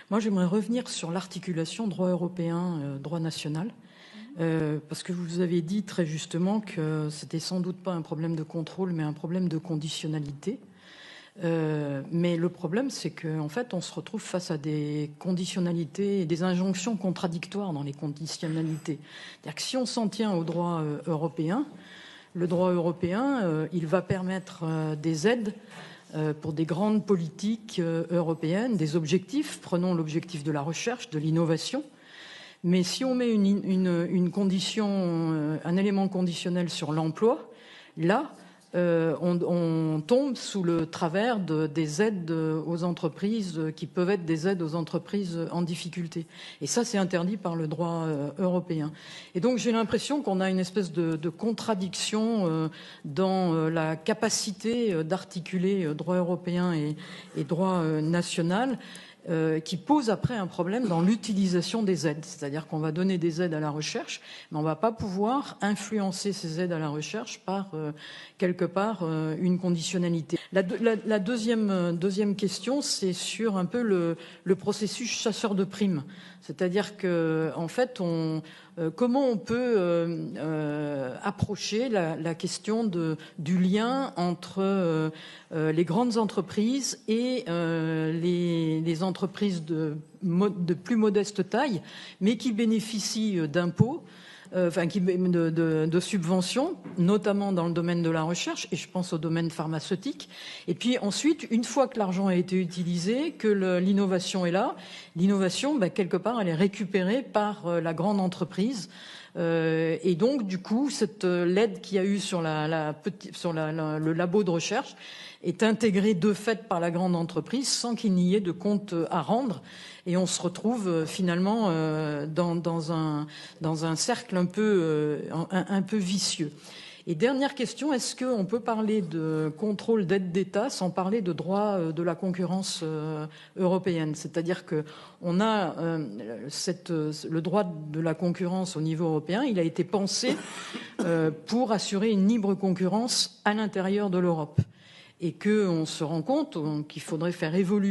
Moi, j'aimerais revenir sur l'articulation droit européen, droit national, parce que vous avez dit très justement que c'était sans doute pas un problème de contrôle, mais un problème de conditionnalité. Mais le problème, c'est qu'en fait, on se retrouve face à des conditionnalités et des injonctions contradictoires dans les conditionnalités. C'est-à-dire que si on s'en tient au droit européen, le droit européen, il va permettre des aides pour des grandes politiques européennes, des objectifs. Prenons l'objectif de la recherche, de l'innovation. Mais si on met une condition, un élément conditionnel sur l'emploi, là, on tombe sous le travers des aides aux entreprises qui peuvent être des aides aux entreprises en difficulté. Et ça, c'est interdit par le droit européen. Et donc, j'ai l'impression qu'on a une espèce de contradiction dans la capacité d'articuler droit européen et droit national. Qui pose après un problème dans l'utilisation des aides. C'est-à-dire qu'on va donner des aides à la recherche, mais on ne va pas pouvoir influencer ces aides à la recherche par, quelque part, une conditionnalité. La deuxième question, c'est sur un peu le processus chasseur de primes. C'est-à-dire que, en fait, comment on peut approcher la question du lien entre les grandes entreprises et les entreprises de plus modeste taille, mais qui bénéficient d'impôts, de subventions, notamment dans le domaine de la recherche, et je pense au domaine pharmaceutique. Et puis ensuite, une fois que l'argent a été utilisé, que l'innovation est là, l'innovation, quelque part, elle est récupérée par la grande entreprise. Et donc, du coup, l'aide qu'il y a eu sur le labo de recherche est intégrée de fait par la grande entreprise sans qu'il n'y ait de compte à rendre. Et on se retrouve finalement dans un cercle un peu vicieux. Et dernière question, est-ce qu'on peut parler de contrôle d'aide d'État sans parler de droit de la concurrence européenne? C'est-à-dire qu'on a le droit de la concurrence au niveau européen, il a été pensé pour assurer une libre concurrence à l'intérieur de l'Europe. Et qu'on se rend compte qu'il faudrait faire évoluer